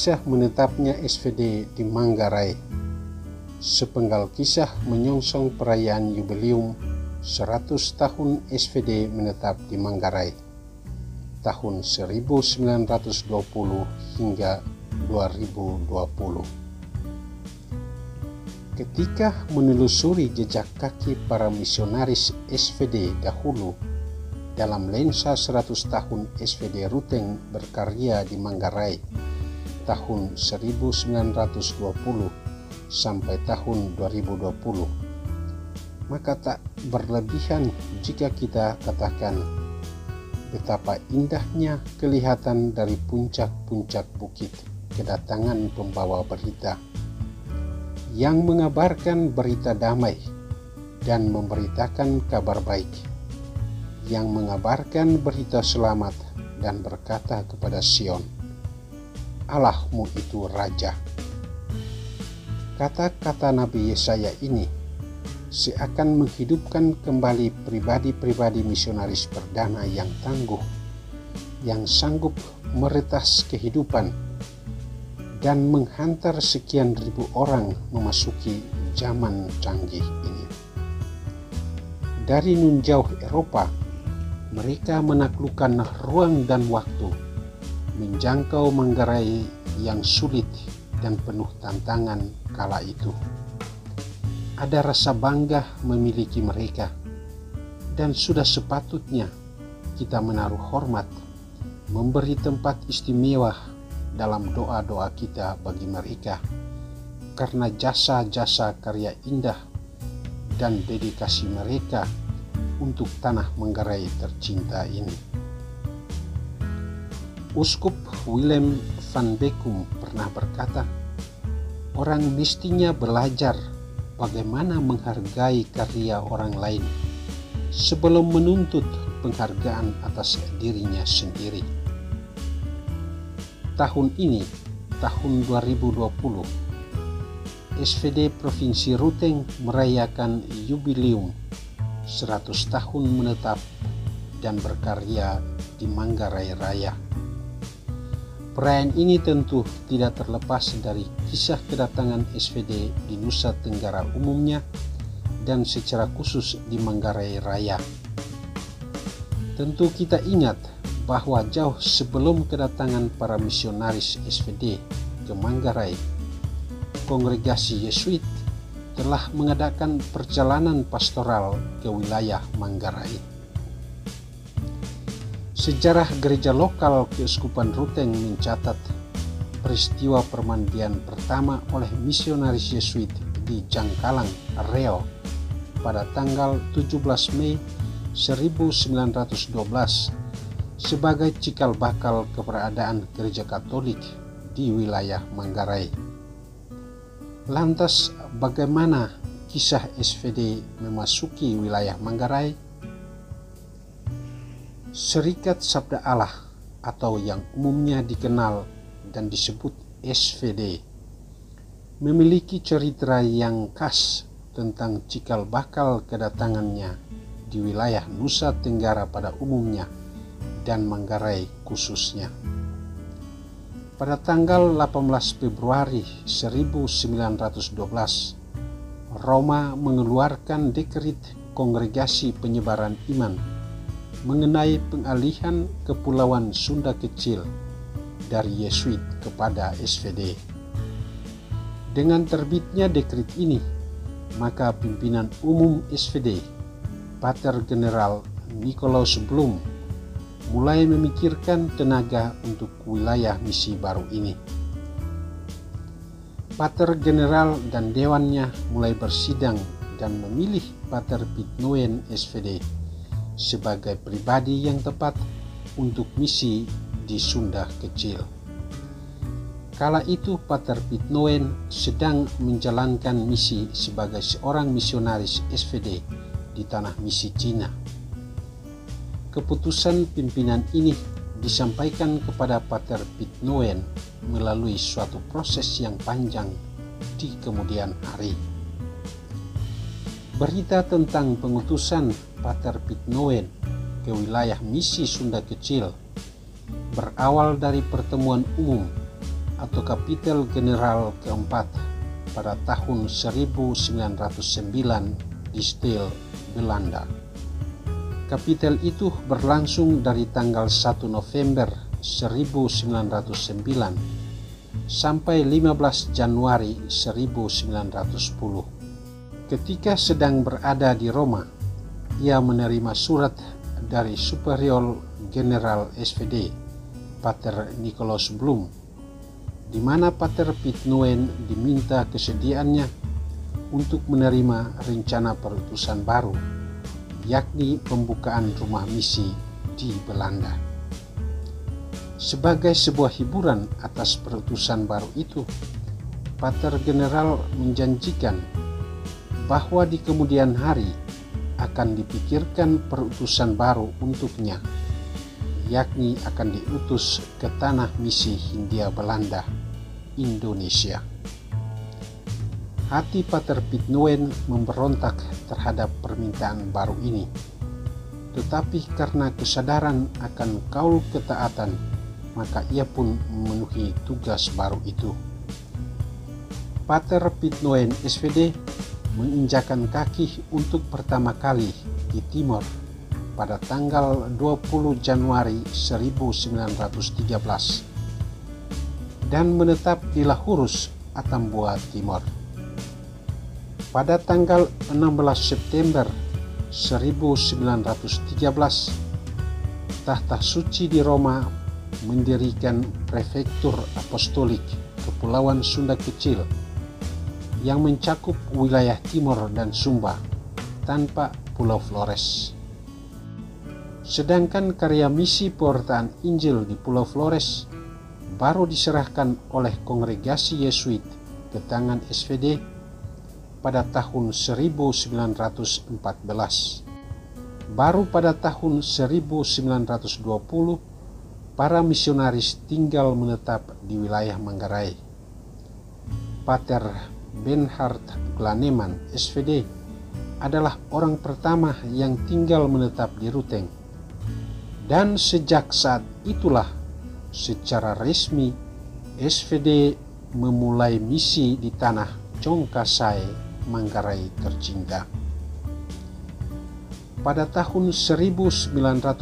kisah menetapnya SVD di Manggarai. Sepenggal kisah menyongsong perayaan yubileum 100 tahun SVD menetap di Manggarai tahun 1920 hingga 2020. Ketika menelusuri jejak kaki para misionaris SVD dahulu dalam lensa 100 tahun SVD Ruteng berkarya di Manggarai tahun 1920 sampai tahun 2020, maka tak berlebihan jika kita katakan betapa indahnya kelihatan dari puncak-puncak bukit kedatangan pembawa berita yang mengabarkan berita damai dan memberitakan kabar baik, yang mengabarkan berita selamat dan berkata kepada Sion, Allahmu itu Raja. Kata-kata Nabi Yesaya ini seakan menghidupkan kembali pribadi-pribadi misionaris perdana yang tangguh, yang sanggup meretas kehidupan dan menghantar sekian ribu orang memasuki zaman canggih ini. Dari nun jauh Eropa, mereka menaklukkan ruang dan waktu, menjangkau Manggarai yang sulit dan penuh tantangan kala itu. Ada rasa bangga memiliki mereka, dan sudah sepatutnya kita menaruh hormat, memberi tempat istimewa dalam doa-doa kita bagi mereka, karena jasa-jasa karya indah dan dedikasi mereka untuk tanah Manggarai tercinta ini. Uskup Willem van Beckum pernah berkata, orang mestinya belajar bagaimana menghargai karya orang lain sebelum menuntut penghargaan atas dirinya sendiri. Tahun ini, tahun 2020, SVD Provinsi Ruteng merayakan yubileum 100 tahun menetap dan berkarya di Manggarai Raya. Perayaan ini tentu tidak terlepas dari kisah kedatangan SVD di Nusa Tenggara umumnya dan secara khusus di Manggarai Raya. Tentu kita ingat bahwa jauh sebelum kedatangan para misionaris SVD ke Manggarai, kongregasi Yesuit telah mengadakan perjalanan pastoral ke wilayah Manggarai. Sejarah gereja lokal Keuskupan Ruteng mencatat peristiwa permandian pertama oleh misionaris Yesuit di Jangkalang, Riau pada tanggal 17 Mei 1912 sebagai cikal bakal keberadaan gereja Katolik di wilayah Manggarai. Lantas bagaimana kisah SVD memasuki wilayah Manggarai? Serikat Sabda Allah atau yang umumnya dikenal dan disebut SVD memiliki cerita yang khas tentang cikal bakal kedatangannya di wilayah Nusa Tenggara pada umumnya dan Manggarai khususnya. Pada tanggal 18 Februari 1912, Roma mengeluarkan dekret Kongregasi Penyebaran Iman mengenai pengalihan Kepulauan Sunda Kecil dari Yesuit kepada SVD. Dengan terbitnya dekret ini, maka pimpinan umum SVD, Pater General Nicolaus Blum, mulai memikirkan tenaga untuk wilayah misi baru ini. Pater General dan dewannya mulai bersidang dan memilih Pater Piet Nouen SVD sebagai pribadi yang tepat untuk misi di Sunda Kecil. Kala itu Pater Piet Nouen sedang menjalankan misi sebagai seorang misionaris SVD di tanah misi Cina. Keputusan pimpinan ini disampaikan kepada Pater Piet Nouen melalui suatu proses yang panjang di kemudian hari. Berita tentang pengutusan Pater Piet Nouen ke wilayah misi Sunda Kecil berawal dari pertemuan umum atau Kapiten General keempat pada tahun 1909 di Stel, Belanda. Kapiten itu berlangsung dari tanggal 1 November 1909 sampai 15 Januari 1910. Ketika sedang berada di Roma, ia menerima surat dari Superior General SVD, Pater Nicolaus Blum, di mana Pater Piet Noen diminta kesediaannya untuk menerima rencana perutusan baru, yakni pembukaan rumah misi di Belanda. Sebagai sebuah hiburan atas perutusan baru itu, Pater General menjanjikan bahwa di kemudian hari akan dipikirkan perutusan baru untuknya, yakni akan diutus ke tanah misi Hindia Belanda, Indonesia. Hati Pater Piet Noen memberontak terhadap permintaan baru ini, tetapi karena kesadaran akan kaul ketaatan, maka ia pun memenuhi tugas baru itu. Pater Piet Noen SVD menginjakan kaki untuk pertama kali di Timor pada tanggal 20 Januari 1913 dan menetap di Lahurus, Atambua Timor. Pada tanggal 16 September 1913, Tahta Suci di Roma mendirikan Prefektur Apostolik Kepulauan Sunda Kecil yang mencakup wilayah Timor dan Sumba tanpa Pulau Flores. Sedangkan karya misi pewartaan Injil di Pulau Flores baru diserahkan oleh Kongregasi Yesuit ke tangan SVD pada tahun 1914. Baru pada tahun 1920, para misionaris tinggal menetap di wilayah Manggarai. Pater Bernhard Glaneman, SVD, adalah orang pertama yang tinggal menetap di Ruteng. Dan sejak saat itulah, secara resmi, SVD memulai misi di tanah Congkasai, Manggarai tercinta. Pada tahun 1920,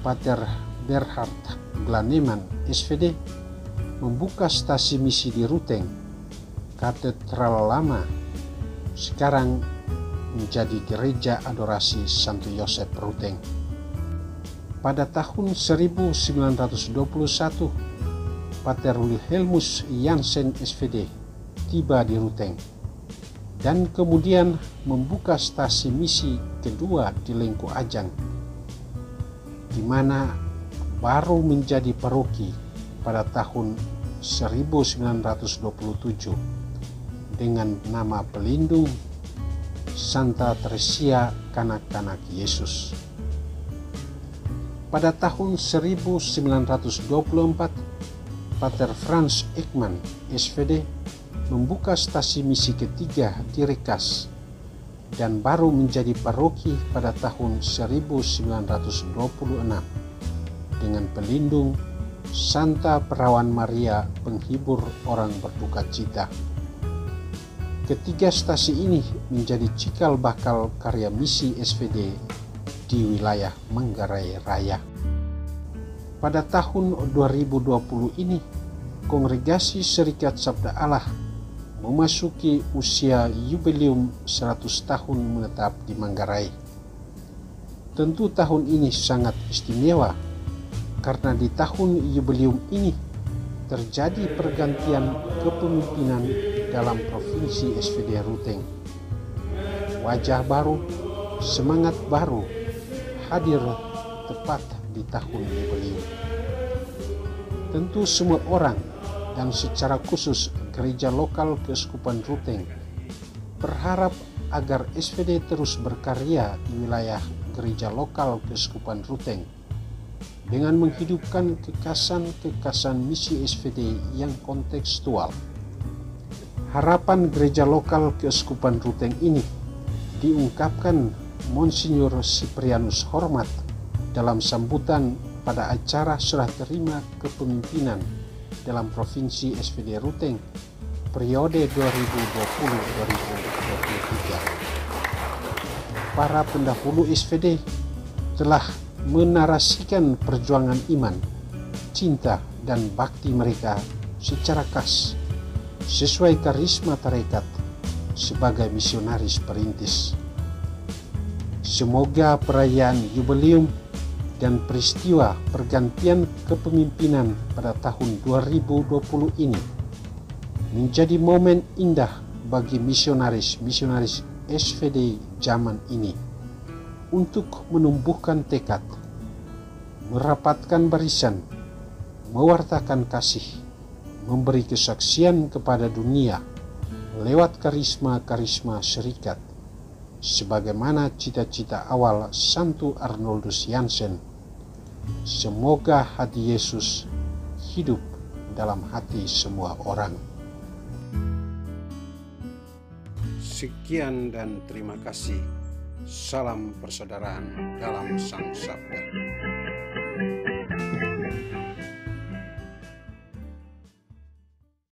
Pater Bernhard Glaneman, SVD, membuka stasi misi di Ruteng. Katedral lama sekarang menjadi Gereja Adorasi Santo Yosef Ruteng. Pada tahun 1921, Pater Wilhelmus Jansen, SVD, tiba di Ruteng dan kemudian membuka stasi misi kedua di Lengko Ajang, di mana baru menjadi paroki pada tahun 1927 dengan nama pelindung Santa Teresia Kanak-kanak Yesus. Pada tahun 1924, Pater Franz Ekman, SVD, membuka stasi misi ketiga di Rekas dan baru menjadi paroki pada tahun 1926 dengan pelindung Santa Perawan Maria, penghibur orang berduka cita. Ketiga stasi ini menjadi cikal bakal karya misi SVD di wilayah Manggarai Raya. Pada tahun 2020 ini, Kongregasi Serikat Sabda Allah memasuki usia jubileum 100 tahun menetap di Manggarai. Tentu tahun ini sangat istimewa karena di tahun jubileum ini terjadi pergantian kepemimpinan dalam Provinsi SVD Ruteng. Wajah baru, semangat baru hadir tepat di tahun jubileum. Tentu semua orang dan secara khusus Gereja Lokal Keuskupan Ruteng berharap agar SVD terus berkarya di wilayah Gereja Lokal Keuskupan Ruteng dengan menghidupkan kekasan-kekasan misi SVD yang kontekstual. Harapan Gereja Lokal Keuskupan Ruteng ini diungkapkan Monsinyur Siprianus Hormat dalam sambutan pada acara serah terima kepemimpinan dalam Provinsi SVD Ruteng periode 2020-2023. Para pendahulu SVD telah menarasikan perjuangan iman, cinta, dan bakti mereka secara khas sesuai karisma tarekat sebagai misionaris perintis. Semoga perayaan jubileum dan peristiwa pergantian kepemimpinan pada tahun 2020 ini menjadi momen indah bagi misionaris SVD zaman ini untuk menumbuhkan tekad, merapatkan barisan, mewartakan kasih, memberi kesaksian kepada dunia lewat karisma-karisma serikat, sebagaimana cita-cita awal Santo Arnoldus Jansen. Semoga hati Yesus hidup dalam hati semua orang. Sekian dan terima kasih. Salam persaudaraan dalam Sang Sabda.